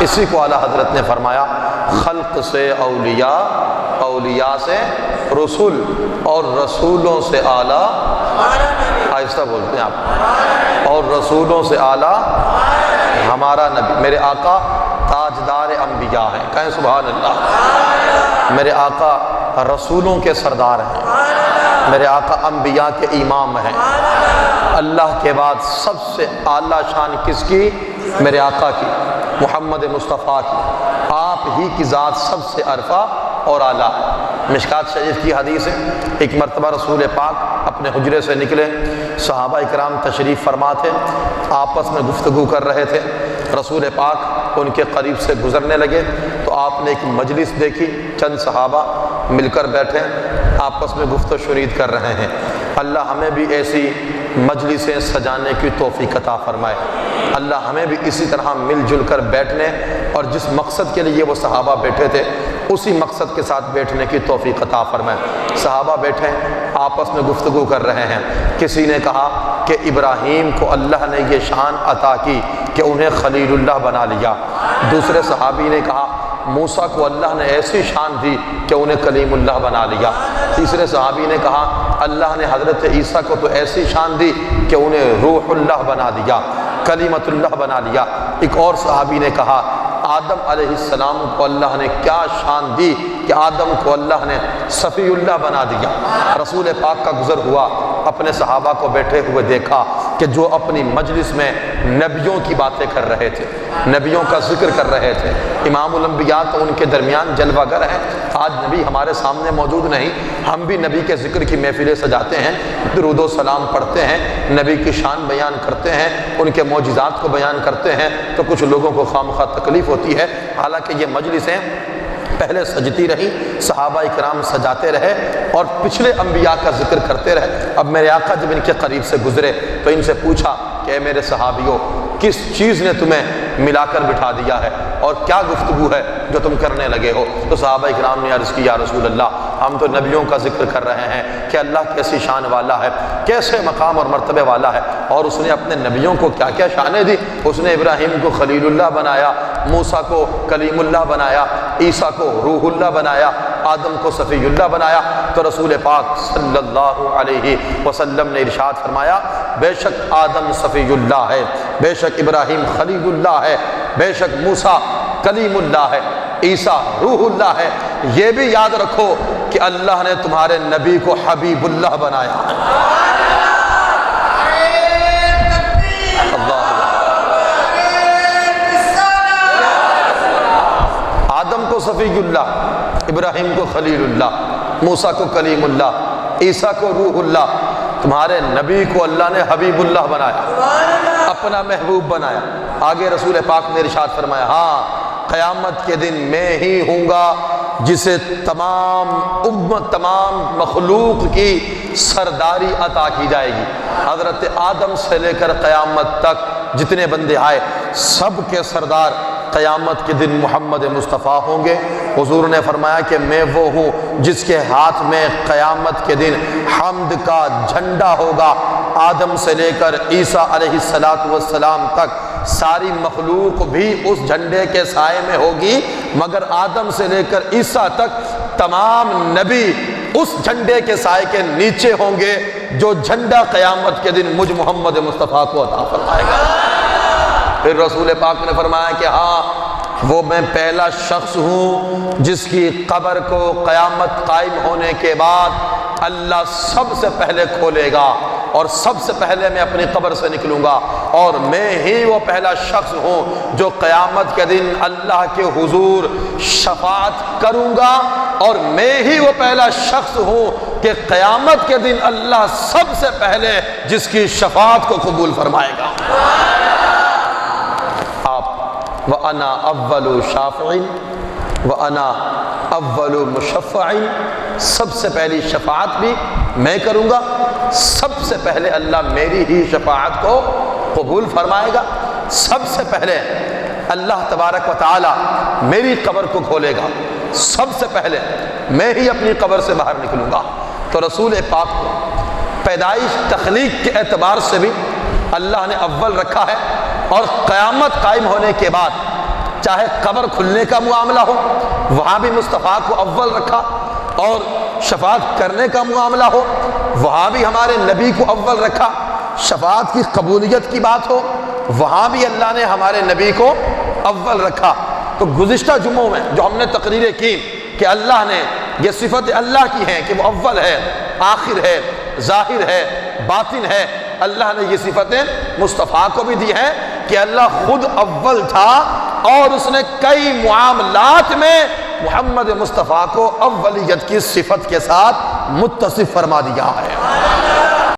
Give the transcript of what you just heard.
اسی کو اعلیٰ حضرت نے فرمایا خلق سے اولیاء، اولیاء سے رسول، اور رسولوں سے اعلیٰ، آہستہ بولتے ہیں آپ، اور رسولوں سے اعلیٰ ہمارا نبی۔ میرے آقا تاجدار انبیاء ہیں، کہیں سبحان اللہ۔ میرے آقا رسولوں کے سردار ہیں، میرے آقا انبیاء کے امام ہیں۔ اللہ کے بعد سب سے اعلیٰ شان کس کی؟ میرے آقا کی، محمد مصطفیٰ کی۔ آپ ہی کی ذات سب سے عرفہ اور اعلیٰ ہے۔ مشکات شریف کی حدیث ہے، ایک مرتبہ رسول پاک اپنے حجرے سے نکلے، صحابہ اکرام تشریف فرما تھے، آپس میں گفتگو کر رہے تھے۔ رسول پاک ان کے قریب سے گزرنے لگے تو آپ نے ایک مجلس دیکھی، چند صحابہ مل کر بیٹھے آپس میں گفت و شنید کر رہے ہیں۔ اللہ ہمیں بھی ایسی مجلسیں سجانے کی توفیق عطا فرمائے۔ اللہ ہمیں بھی اسی طرح مل جل کر بیٹھنے اور جس مقصد کے لیے وہ صحابہ بیٹھے تھے اسی مقصد کے ساتھ بیٹھنے کی توفیق عطا فرمائے۔ صحابہ بیٹھے آپس میں گفتگو کر رہے ہیں۔ کسی نے کہا کہ ابراہیم کو اللہ نے یہ شان عطا کی کہ انہیں خلیل اللہ بنا لیا۔ دوسرے صحابی نے کہا موسیٰ کو اللہ نے ایسی شان دی کہ انہیں کلیم اللہ بنا لیا۔ تیسرے صحابی نے کہا اللہ نے حضرت عیسیٰ کو تو ایسی شان دی کہ انہیں روح اللہ بنا دیا، کلیمت اللہ بنا لیا۔ ایک اور صحابی نے کہا آدم علیہ السلام کو اللہ نے کیا شان دی کہ آدم کو اللہ نے صفی اللہ بنا دیا۔ رسول پاک کا گزر ہوا، اپنے صحابہ کو بیٹھے ہوئے دیکھا کہ جو اپنی مجلس میں نبیوں کی باتیں کر رہے تھے، نبیوں کا ذکر کر رہے تھے۔ امام الانبیاء تو ان کے درمیان جلوہ گر ہیں، آج نبی ہمارے سامنے موجود نہیں، ہم بھی نبی کے ذکر کی محفلیں سجاتے ہیں، درود و سلام پڑھتے ہیں، نبی کی شان بیان کرتے ہیں، ان کے معجزات کو بیان کرتے ہیں، تو کچھ لوگوں کو خواہ تکلیف ہوتی ہے۔ حالانکہ یہ مجلسیں پہلے سجتی رہی، صحابہ اکرام سجاتے رہے اور پچھلے انبیاء کا ذکر کرتے رہے۔ اب میرے آقا جب ان کے قریب سے گزرے تو ان سے پوچھا کہ اے میرے صحابیوں، کس چیز نے تمہیں ملا کر بٹھا دیا ہے اور کیا گفتگو ہے جو تم کرنے لگے ہو؟ تو صحابہ اکرام نے عرض کی یا رسول اللہ، ہم تو نبیوں کا ذکر کر رہے ہیں کہ اللہ کیسی شان والا ہے، کیسے مقام اور مرتبے والا ہے، اور اس نے اپنے نبیوں کو کیا کیا شانیں دی۔ اس نے ابراہیم کو خلیل اللہ بنایا، موسیٰ کو کلیم اللہ بنایا، عیسیٰ کو روح اللہ بنایا، آدم کو صفی اللہ بنایا۔ تو رسول پاک صلی اللہ علیہ وسلم نے ارشاد فرمایا بے شک آدم صفی اللہ ہے، بے شک ابراہیم خلیل اللہ ہے، بے شک موسیٰ کلیم اللہ ہے، عیسیٰ روح اللہ ہے۔ یہ بھی یاد رکھو کہ اللہ نے تمہارے نبی کو حبیب اللہ بنایا۔ آدم کو صفی اللہ، ابراہیم کو خلیل اللہ، موسیٰ کو کلیم اللہ، عیسیٰ کو روح اللہ، تمہارے نبی کو اللہ نے حبیب اللہ بنایا، اپنا محبوب بنایا۔ آگے رسول پاک نے ارشاد فرمایا ہاں قیامت کے دن میں ہی ہوں گا جسے تمام امت، تمام مخلوق کی سرداری عطا کی جائے گی۔ حضرت آدم سے لے کر قیامت تک جتنے بندے آئے سب کے سردار قیامت کے دن محمد مصطفیٰ ہوں گے۔ حضور نے فرمایا کہ میں وہ ہوں جس کے ہاتھ میں قیامت کے دن حمد کا جھنڈا ہوگا۔ آدم سے لے کر عیسیٰ علیہ السلام تک ساری مخلوق بھی اس جھنڈے کے سائے میں ہوگی، مگر آدم سے لے کر عیسیٰ تک تمام نبی اس جھنڈے کے سائے کے نیچے ہوں گے جو جھنڈا قیامت کے دن مجھ محمد مصطفیٰ کو عطا فرمائے گا۔ پھر رسول پاک نے فرمایا کہ ہاں وہ میں پہلا شخص ہوں جس کی قبر کو قیامت قائم ہونے کے بعد اللہ سب سے پہلے کھولے گا اور سب سے پہلے میں اپنی قبر سے نکلوں گا، اور میں ہی وہ پہلا شخص ہوں جو قیامت کے دن اللہ کے حضور شفاعت کروں گا، اور میں ہی وہ پہلا شخص ہوں کہ قیامت کے دن اللہ سب سے پہلے جس کی شفاعت کو قبول فرمائے گا۔ وَأَنَا أَوَّلُ شَافِعٍ وَأَنَا أَوَّلُ مُشَفَّعٍ، سب سے پہلی شفاعت بھی میں کروں گا، سب سے پہلے اللہ میری ہی شفاعت کو قبول فرمائے گا، سب سے پہلے اللہ تبارک و تعالی میری قبر کو کھولے گا، سب سے پہلے میں ہی اپنی قبر سے باہر نکلوں گا۔ تو رسول پاک کو پیدائش تخلیق کے اعتبار سے بھی اللہ نے اول رکھا ہے، اور قیامت قائم ہونے کے بعد چاہے قبر کھلنے کا معاملہ ہو وہاں بھی مصطفیٰ کو اول رکھا، اور شفاعت کرنے کا معاملہ ہو وہاں بھی ہمارے نبی کو اول رکھا، شفاعت کی قبولیت کی بات ہو وہاں بھی اللہ نے ہمارے نبی کو اول رکھا۔ تو گزشتہ جمعوں میں جو ہم نے تقریریں کی کہ اللہ نے یہ صفت اللہ کی ہے کہ وہ اول ہے، آخر ہے، ظاہر ہے، باطن ہے، اللہ نے یہ صفتیں مصطفیٰ کو بھی دی ہیں کہ اللہ خود اول تھا اور اس نے کئی معاملات میں محمد مصطفیٰ کو اولیت کی صفت کے ساتھ متصف فرما دیا ہے۔